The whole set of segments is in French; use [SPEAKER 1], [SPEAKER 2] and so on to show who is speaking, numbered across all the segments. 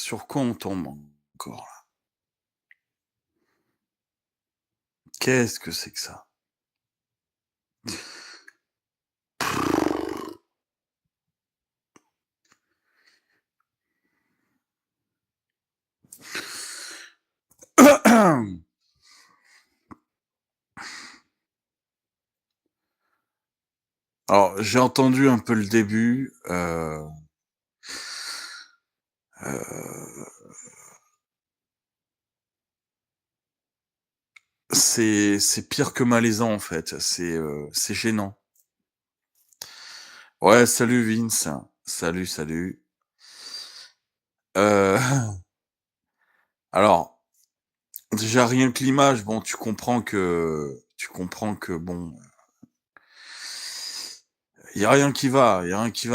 [SPEAKER 1] Sur quoi on tombe encore là? Qu'est-ce que c'est que ça? Alors, j'ai entendu un peu le début, heu, c'est pire que malaisant, en fait, c'est gênant. Ouais, salut Vince. Salut, salut. Heu, alors, déjà rien que l'image, bon, tu comprends que bon, il y a rien qui va,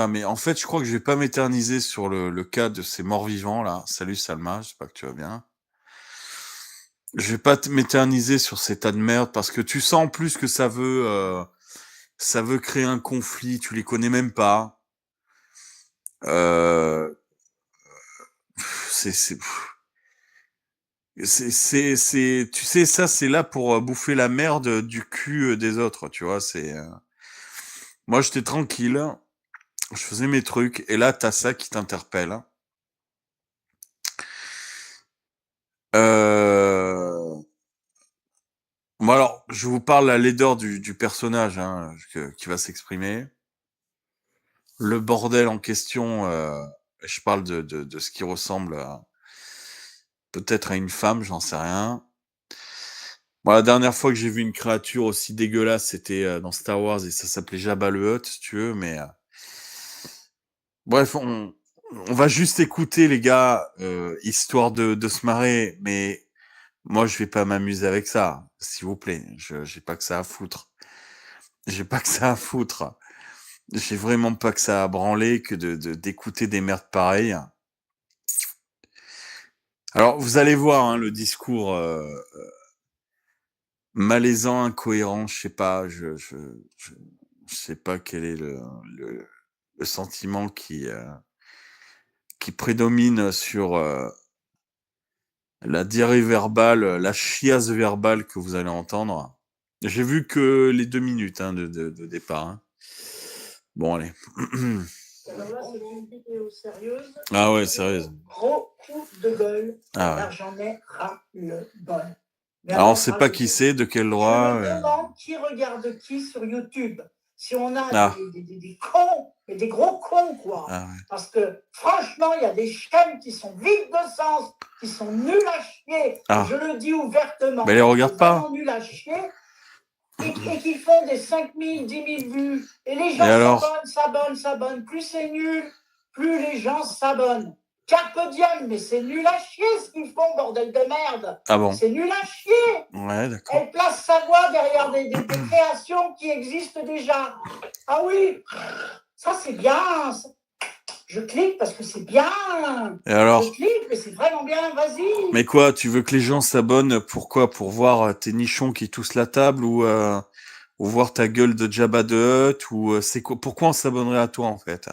[SPEAKER 1] mais en fait, je crois que je vais pas m'éterniser sur le cas de ces morts-vivants là. Salut Salma, j'espère que tu vas bien. Je vais pas m'éterniser sur ces tas de merde parce que tu sens en plus que ça veut créer un conflit, tu les connais même pas. Heu, c'est tu sais, ça, c'est là pour, bouffer la merde, du cul, des autres, tu vois? Moi, j'étais tranquille, je faisais mes trucs et là, t'as ça qui t'interpelle. Heu, Moi, alors, je vous parle la laideur du personnage, hein, qui va s'exprimer. Le bordel en question, je parle de ce qui ressemble à peut-être à une femme, j'en sais rien. Moi, la dernière fois que j'ai vu une créature aussi dégueulasse, c'était, dans Star Wars et ça s'appelait Jabba le Hutt, si tu veux, mais, bref, on va juste écouter les gars, histoire de se marrer, mais moi, je vais pas m'amuser avec ça, s'il vous plaît. Je j'ai pas que ça à foutre. J'ai pas que ça à foutre. J'ai vraiment pas que ça à branler que d'écouter des merdes pareilles. Alors, vous allez voir, hein, le discours, malaisant, incohérent, je sais pas, je sais pas quel est le le sentiment qui prédomine sur, la diarrhée verbale, la chiasse verbale que vous allez entendre. J'ai vu que les 2 minutes, hein, de départ, hein. Bon allez.
[SPEAKER 2] Alors là, c'est une vidéo sérieuse.
[SPEAKER 1] Ah ouais, sérieuse.
[SPEAKER 2] Gros coup de gueule.
[SPEAKER 1] Ah ouais.
[SPEAKER 2] Car j'en ai ras-le-bol. Mais
[SPEAKER 1] Alors on
[SPEAKER 2] alors,
[SPEAKER 1] sait pas qui
[SPEAKER 2] ras-le-bol.
[SPEAKER 1] c'est, de quel
[SPEAKER 2] Je
[SPEAKER 1] droit,
[SPEAKER 2] me demande qui regarde qui sur YouTube. Si on a
[SPEAKER 1] Ah.
[SPEAKER 2] des cons, mais des gros cons, quoi.
[SPEAKER 1] Ah ouais.
[SPEAKER 2] Parce que, franchement, il y a des chaînes qui sont vides de sens, qui sont nulles à chier.
[SPEAKER 1] Ah.
[SPEAKER 2] Et je le dis ouvertement.
[SPEAKER 1] Mais les regarde pas.
[SPEAKER 2] Vraiment nulles à chier. Et qui font des 5 000, 10 000 vues. Et les gens
[SPEAKER 1] Et alors
[SPEAKER 2] s'abonnent. Plus c'est nul, plus les gens s'abonnent. Carpe diem, mais c'est nul à chier ce qu'ils font, bordel de merde.
[SPEAKER 1] Ah bon?
[SPEAKER 2] C'est nul à chier.
[SPEAKER 1] Ouais, d'accord.
[SPEAKER 2] Elle place sa voix derrière des créations qui existent déjà. Ah oui, ça c'est bien. Je clique parce que c'est bien.
[SPEAKER 1] Et alors?
[SPEAKER 2] Je clique, mais c'est vraiment bien, vas-y.
[SPEAKER 1] Mais quoi, tu veux que les gens s'abonnent, pourquoi? Pour voir, tes nichons qui toussent la table ou voir ta gueule de Jabba the Hutt ou, c'est quoi? Pourquoi on s'abonnerait à toi, en fait?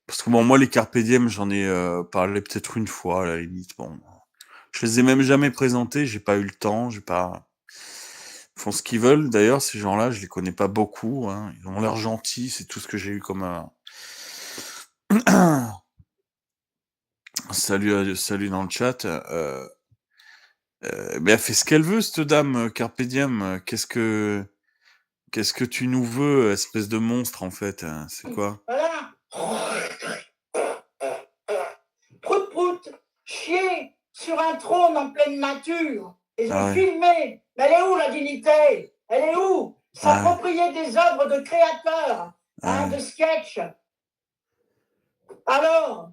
[SPEAKER 1] Parce que bon, moi, les carpe diem, j'en ai, parlé peut-être une fois, à la limite, bon. Je les ai même jamais présentés, j'ai pas eu le temps, j'ai pas ils font ce qu'ils veulent d'ailleurs, ces gens-là, je les connais pas beaucoup, hein. Ils ont l'air gentils, c'est tout ce que j'ai eu comme, salut dans le chat, mais elle fait ce qu'elle veut cette dame, carpe diem, qu'est-ce que tu nous veux, espèce de monstre, en fait, c'est quoi?
[SPEAKER 2] Voilà. Prout prout, chier sur un trône en pleine nature et
[SPEAKER 1] Ah
[SPEAKER 2] le
[SPEAKER 1] ouais.
[SPEAKER 2] filmer. Mais elle est où la dignité? Elle est où?
[SPEAKER 1] Ah ouais.
[SPEAKER 2] S'approprier des œuvres de créateurs,
[SPEAKER 1] Ah ouais.
[SPEAKER 2] de sketch. Alors,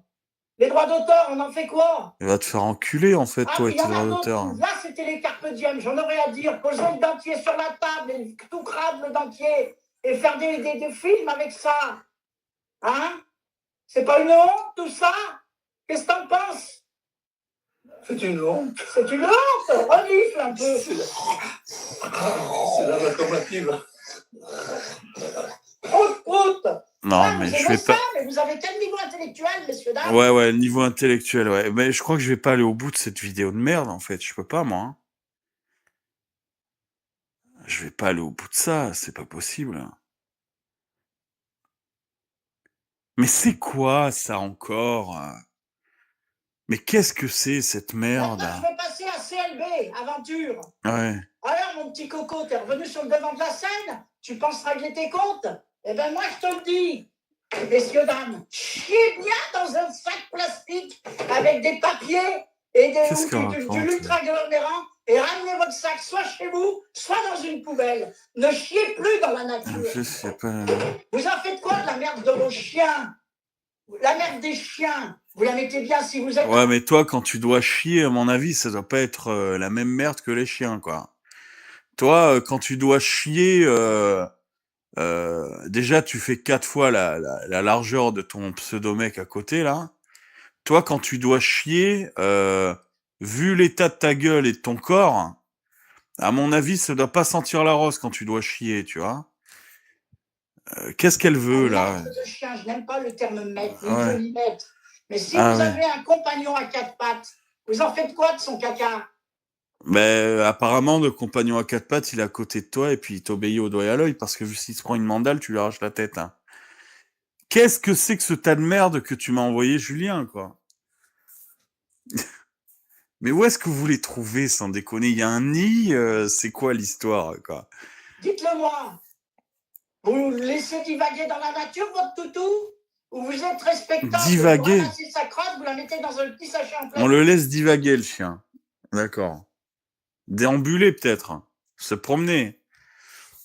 [SPEAKER 2] les droits d'auteur, on en fait quoi?
[SPEAKER 1] Elle va te faire enculer, en fait,
[SPEAKER 2] Ah,
[SPEAKER 1] toi et
[SPEAKER 2] il y
[SPEAKER 1] tes
[SPEAKER 2] en
[SPEAKER 1] droits
[SPEAKER 2] a
[SPEAKER 1] d'auteur.
[SPEAKER 2] d'autres. Là, c'était les carpe diem. J'en aurais à dire. Poser le dentier sur la table et tout crade le dentier et faire des films avec ça. Hein? C'est pas une honte, tout ça? Qu'est-ce que t'en penses? C'est une honte. C'est une honte. Renifle un peu. C'est la locomotive. Prout, prout.
[SPEAKER 1] Non,
[SPEAKER 2] Ouais,
[SPEAKER 1] mais
[SPEAKER 2] vous
[SPEAKER 1] je vais
[SPEAKER 2] aimez ça,
[SPEAKER 1] pas.
[SPEAKER 2] mais vous avez quel niveau intellectuel, messieurs, dames?
[SPEAKER 1] Ouais, niveau intellectuel, ouais. Mais je crois que je vais pas aller au bout de cette vidéo de merde, en fait. Je peux pas, moi, hein. Je vais pas aller au bout de ça, c'est pas possible. Mais c'est quoi ça encore? Mais qu'est-ce que c'est cette merde?
[SPEAKER 2] Maintenant, je vais passer à CLB, aventure.
[SPEAKER 1] Ouais.
[SPEAKER 2] Alors, mon petit coco, t'es revenu sur le devant de la scène? Tu penses régler tes comptes? Eh ben, moi, je te le dis, messieurs, dames, chiez bien dans un sac plastique avec des papiers et
[SPEAKER 1] Qu'est-ce
[SPEAKER 2] ou
[SPEAKER 1] qu'elle
[SPEAKER 2] de
[SPEAKER 1] raconte?
[SPEAKER 2] l'ultra-agglomérant et ramenez votre sac soit chez vous, soit dans une poubelle. Ne chiez plus dans la
[SPEAKER 1] En
[SPEAKER 2] nature.
[SPEAKER 1] plus, y a pas...
[SPEAKER 2] Vous en faites quoi de la merde de vos chiens? La merde des chiens, vous la mettez bien si vous êtes...
[SPEAKER 1] Ouais, mais toi, quand tu dois chier, à mon avis, ça doit pas être la même merde que les chiens, quoi. Toi, quand tu dois chier, déjà, tu fais 4 fois la largeur de ton pseudo-mec à côté, là. Toi, quand tu dois chier, vu l'état de ta gueule et de ton corps, à mon avis, ça doit pas sentir la rose quand tu dois chier, tu vois. Qu'est-ce qu'elle veut, là?
[SPEAKER 2] Maître de chien, je n'aime pas le terme maître, ni
[SPEAKER 1] Ouais.
[SPEAKER 2] joli maître. Mais si
[SPEAKER 1] Ah
[SPEAKER 2] vous
[SPEAKER 1] ouais.
[SPEAKER 2] avez un compagnon à quatre pattes, vous en faites quoi de son caca?
[SPEAKER 1] Mais apparemment, le compagnon à 4 pattes, il est à côté de toi et puis il t'obéit au doigt et à l'œil parce que vu s'il se prend une mandale, tu lui arraches la tête. Hein. Qu'est-ce que c'est que ce tas de merde que tu m'as envoyé, Julien, quoi? Mais où est-ce que vous les trouvez, sans déconner? Il y a un nid, c'est quoi l'histoire, quoi?
[SPEAKER 2] Dites-le moi. Vous laissez divaguer dans la nature votre toutou? Ou vous êtes respectable? Vous
[SPEAKER 1] Divaguer?
[SPEAKER 2] ramassez sa crotte, vous la mettez dans un petit sachet en
[SPEAKER 1] On
[SPEAKER 2] plastique.
[SPEAKER 1] le laisse divaguer, le chien. D'accord. Déambuler, peut-être. Se promener.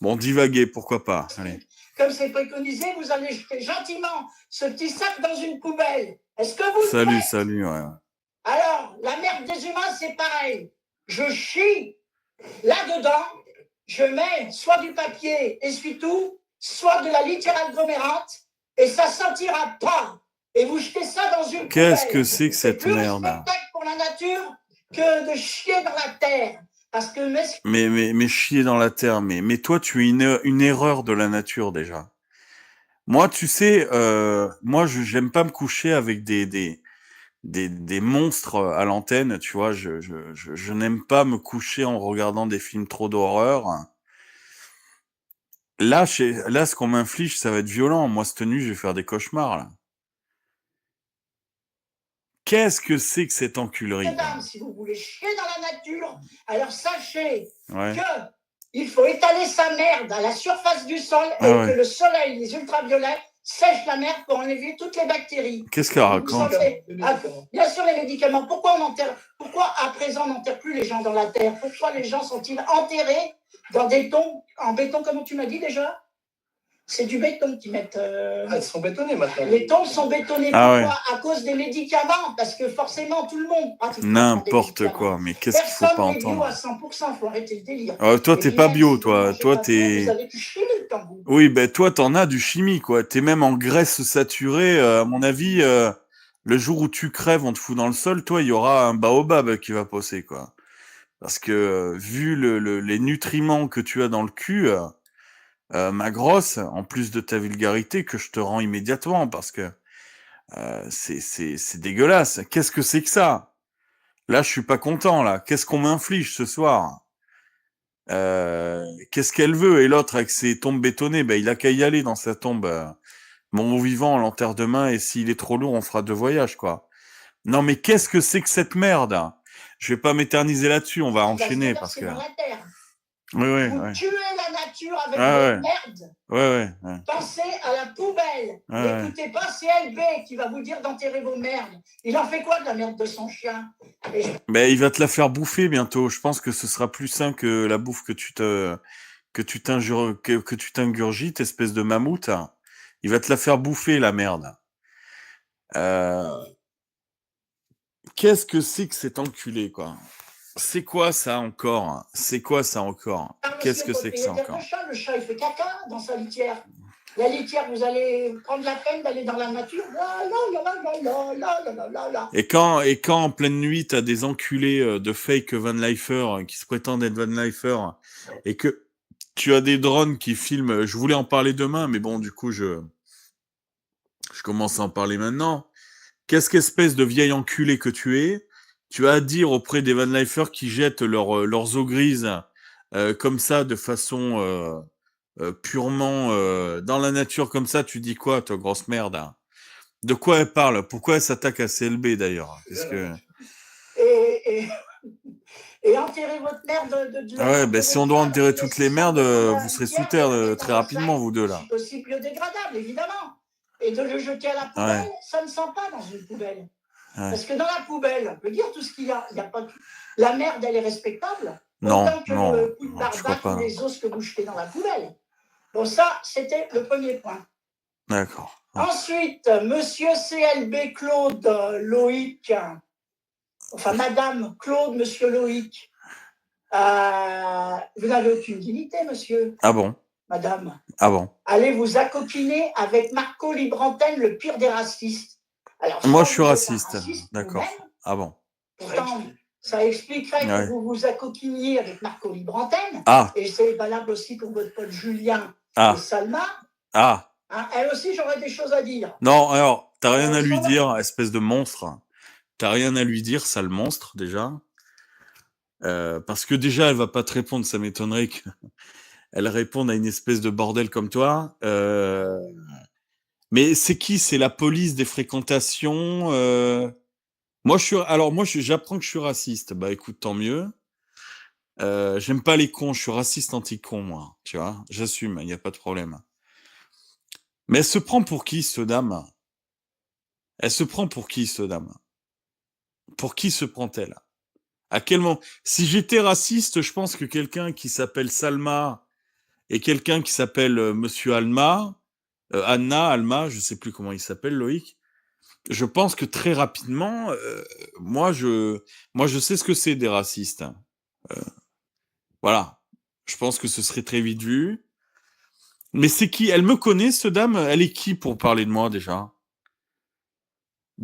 [SPEAKER 1] Bon, divaguer, pourquoi pas. Allez.
[SPEAKER 2] Comme c'est préconisé, vous allez jeter gentiment ce petit sac dans une poubelle. Est-ce que vous le faites?
[SPEAKER 1] Salut, ouais.
[SPEAKER 2] Alors, la merde des humains, c'est pareil. Je chie là-dedans, je mets soit du papier essuie-tout, soit de la litière agglomérante, et ça sentira pas. Et vous jetez ça dans une
[SPEAKER 1] Qu'est-ce
[SPEAKER 2] poubelle.
[SPEAKER 1] que c'est que
[SPEAKER 2] C'est
[SPEAKER 1] cette
[SPEAKER 2] plus
[SPEAKER 1] merde?
[SPEAKER 2] respectable pour la nature que de chier dans la terre. Parce que
[SPEAKER 1] Mais chier dans la terre, mais toi, tu es une erreur de la nature, déjà. Moi, tu sais, moi, j'aime pas me coucher avec des monstres à l'antenne, tu vois. Je n'aime pas me coucher en regardant des films trop d'horreur. Là, ce qu'on m'inflige, ça va être violent. Moi, cette nuit, je vais faire des cauchemars, là. Qu'est-ce que c'est que cette enculerie, là?
[SPEAKER 2] mesdames, si vous voulez chier dans la nature, alors sachez
[SPEAKER 1] Ouais.
[SPEAKER 2] que il faut étaler sa merde à la surface du sol et
[SPEAKER 1] Ah ouais.
[SPEAKER 2] que le soleil, les ultraviolets, sèchent la merde pour enlever toutes les bactéries.
[SPEAKER 1] Qu'est-ce qu'elle
[SPEAKER 2] Vous
[SPEAKER 1] raconte?
[SPEAKER 2] savez, bien sûr, les médicaments. Pourquoi à présent on n'enterre plus les gens dans la terre? Pourquoi les gens sont-ils enterrés dans des tombes en béton, comme tu m'as dit déjà? C'est du béton qu'ils mettent.
[SPEAKER 3] Elles sont bétonnées maintenant.
[SPEAKER 2] Les tombes sont bétonnées.
[SPEAKER 1] Ah
[SPEAKER 2] Pourquoi? À cause des médicaments. Parce que forcément, tout le monde pratiquement prend des
[SPEAKER 1] N'importe
[SPEAKER 2] médicaments.
[SPEAKER 1] quoi, mais qu'est-ce qu'il faut pas
[SPEAKER 2] Personne n'est bio
[SPEAKER 1] entendre?
[SPEAKER 2] à 100%, faut arrêter le délire.
[SPEAKER 1] Toi,
[SPEAKER 2] Et
[SPEAKER 1] t'es
[SPEAKER 2] puis
[SPEAKER 1] pas
[SPEAKER 2] même
[SPEAKER 1] bio,
[SPEAKER 2] si vous
[SPEAKER 1] toi.
[SPEAKER 2] mangez
[SPEAKER 1] Toi,
[SPEAKER 2] pas bio,
[SPEAKER 1] t'es...
[SPEAKER 2] vous avez du chimique dans vous.
[SPEAKER 1] Oui, ben toi, t'en as du chimie, quoi. T'es même en graisse saturée. À mon avis, le jour où tu crèves, on te fout dans le sol, toi, il y aura un baobab qui va pousser, quoi. Parce que vu les nutriments que tu as dans le cul, ma grosse, en plus de ta vulgarité, que je te rends immédiatement, parce que c'est dégueulasse. Qu'est-ce que c'est que ça? Là, je suis pas content, là. Qu'est-ce qu'on m'inflige ce soir? Qu'est-ce qu'elle veut? Et l'autre, avec ses tombes bétonnées, ben, il a qu'à y aller dans sa tombe. Mon vivant, on l'enterre demain, et s'il est trop lourd, on fera 2 voyages, quoi. Non, mais qu'est-ce que c'est que cette merde? Je vais pas m'éterniser là-dessus, on va enchaîner, parce que...
[SPEAKER 2] C'est dans la terre.
[SPEAKER 1] Oui,
[SPEAKER 2] Vous tuez la nature avec
[SPEAKER 1] Ah
[SPEAKER 2] votre
[SPEAKER 1] ouais.
[SPEAKER 2] merde.
[SPEAKER 1] Ouais.
[SPEAKER 2] Pensez à la poubelle.
[SPEAKER 1] Ouais.
[SPEAKER 2] N'écoutez pas CLB qui va vous dire d'enterrer vos merdes. Il en fait quoi de la merde de son chien?
[SPEAKER 1] Ben, il va te la faire bouffer bientôt. Je pense que ce sera plus sain que la bouffe que tu t'ingurgites, espèce de mammouth. Il va te la faire bouffer, la merde. Qu'est-ce que c'est que cet enculé, quoi? C'est quoi ça encore? Qu'est-ce que c'est que ça encore?
[SPEAKER 2] Le chat, il fait caca dans sa litière. La litière, vous allez prendre la peine d'aller dans la nature.
[SPEAKER 1] Et quand en pleine nuit, t'as des enculés de fake Van Lifer qui se prétendent être Van Lifer et que tu as des drones qui filment, je voulais en parler demain, mais bon, du coup, je commence à en parler maintenant. Qu'est-ce qu'espèce de vieil enculé que tu es, tu as à dire auprès des vanlifers qui jettent leurs eaux grises comme ça, de façon purement dans la nature comme ça, tu dis quoi, toi, grosse merde hein? De quoi elle parle? Pourquoi elle s'attaque à CLB d'ailleurs? Qu'est-ce que...
[SPEAKER 2] Et, et enterrer votre mère de
[SPEAKER 1] Ah ouais, ben si on doit enterrer toutes les merdes, vous
[SPEAKER 2] vous
[SPEAKER 1] serez sous terre très rapidement, vous deux là.
[SPEAKER 2] Aussi biodégradable, évidemment. Et de le jeter à la poubelle,
[SPEAKER 1] Ouais.
[SPEAKER 2] ça ne sent pas dans une poubelle.
[SPEAKER 1] Ouais.
[SPEAKER 2] Parce que dans la poubelle, on peut dire tout ce qu'il y a. Il y a pas... La merde, elle est respectable.
[SPEAKER 1] Non,
[SPEAKER 2] Autant que
[SPEAKER 1] non,
[SPEAKER 2] le coup de
[SPEAKER 1] non, je crois
[SPEAKER 2] barbac
[SPEAKER 1] pas.
[SPEAKER 2] ou les os que vous jetez dans la poubelle. Bon, ça, c'était le premier point.
[SPEAKER 1] D'accord.
[SPEAKER 2] Ensuite, monsieur CLB Claude Loïc, enfin madame Claude, monsieur Loïc, vous n'avez aucune dignité, monsieur.
[SPEAKER 1] Ah bon?
[SPEAKER 2] Madame.
[SPEAKER 1] Ah bon?
[SPEAKER 2] Allez vous accoquiner avec Marco Librantenne, le pire des racistes. Alors,
[SPEAKER 1] moi, je suis raciste. D'accord. Ah bon?
[SPEAKER 2] Pourtant, ça expliquerait que vous vous accoquiniez avec Marco Librantenne.
[SPEAKER 1] Ah.
[SPEAKER 2] Et c'est valable aussi pour votre pote Julien et Salma.
[SPEAKER 1] Ah.
[SPEAKER 2] Hein, elle aussi, j'aurais des choses à dire.
[SPEAKER 1] Non, alors, t'as rien à lui dire, espèce de monstre. T'as rien à lui dire, sale monstre, déjà. Parce que déjà, elle va pas te répondre, ça m'étonnerait qu'elle réponde à une espèce de bordel comme toi. Mais c'est qui? C'est la police des fréquentations Moi, j'apprends que je suis raciste. Bah, écoute, tant mieux. J'aime pas les cons, je suis raciste anti-con, moi. Tu vois, j'assume, il n'y a pas de problème. Mais elle se prend pour qui, ce dame? Elle se prend pour qui, ce dame? Pour qui se prend-elle? À quel moment? Si j'étais raciste, je pense que quelqu'un qui s'appelle Salma et quelqu'un qui s'appelle Monsieur Alma, Alma, je sais plus comment il s'appelle, Loïc. Je pense que très rapidement, moi je sais ce que c'est des racistes. Voilà. Je pense que ce serait très vite vu. Mais c'est qui? Elle me connaît, ce dame? Elle est qui pour parler de moi déjà?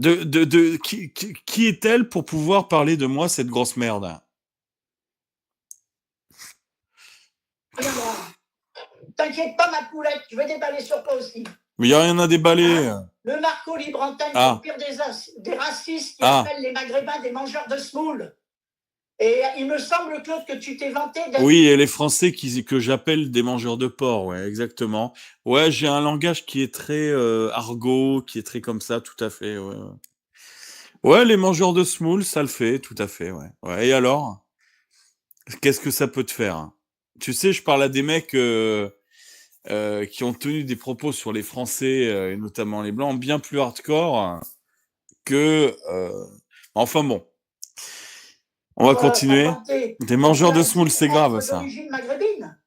[SPEAKER 1] Qui est-elle pour pouvoir parler de moi, cette grosse merde?
[SPEAKER 2] T'inquiète pas, ma poulette, je vais déballer sur toi aussi.
[SPEAKER 1] Mais il n'y a rien à déballer.
[SPEAKER 2] Le Marco Librantenne, c'est le pire des racistes qui appellent les Maghrébins des mangeurs de semoule. Et il me semble, Claude, que tu t'es vanté d'être...
[SPEAKER 1] Oui, et les Français que j'appelle des mangeurs de porc, ouais, exactement. Ouais, j'ai un langage qui est très argot, qui est très comme ça, tout à fait, ouais. Ouais, les mangeurs de semoule, ça le fait, tout à fait, ouais. Ouais, et alors? Qu'est-ce que ça peut te faire? Tu sais, je parle à des mecs qui ont tenu des propos sur les Français, et notamment les Blancs, bien plus hardcore que... Enfin bon. On va continuer. Des mangeurs de semoule, c'est grave, ça.
[SPEAKER 2] D'origine maghrébine.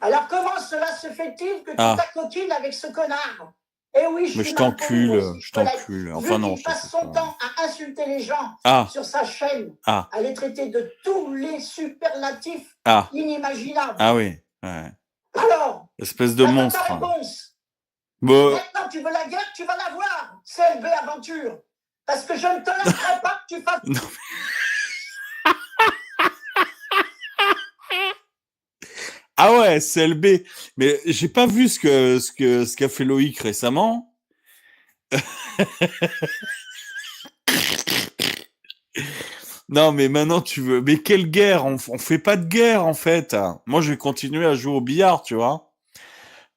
[SPEAKER 2] Alors, comment cela se fait-il que tu t'accoquines avec ce connard? Eh oui,
[SPEAKER 1] mais je t'encule, je t'encule. Enfin non,
[SPEAKER 2] il passe son temps à insulter les gens sur sa chaîne, à les traiter de tous les superlatifs inimaginables.
[SPEAKER 1] Ah oui, ouais.
[SPEAKER 2] Alors,
[SPEAKER 1] espèce de monstre.
[SPEAKER 2] Ta réponse. Maintenant, tu veux la guerre, tu vas la voir. CLB Aventure. Parce que je ne te laisserai pas que tu fasses...
[SPEAKER 1] Non. Ah ouais, CLB. Mais j'ai pas vu ce qu'a fait Loïc récemment. Non, mais maintenant tu veux. Mais quelle guerre? On fait pas de guerre en fait. Moi, je vais continuer à jouer au billard, tu vois.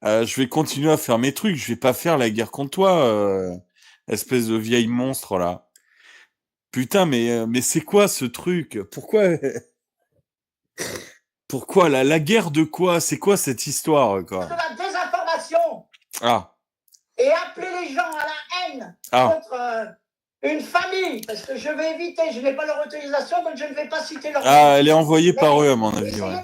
[SPEAKER 1] Je vais continuer à faire mes trucs. Je vais pas faire la guerre contre toi, espèce de vieille monstre là. Putain, mais c'est quoi ce truc? Pourquoi la guerre de quoi? C'est quoi cette histoire, quoi?
[SPEAKER 2] De la désinformation. Et appeler les gens à la haine contre une famille, parce que je vais éviter, je n'ai pas leur autorisation, donc je ne vais pas citer leur...
[SPEAKER 1] elle est envoyée par eux, à mon avis, ouais.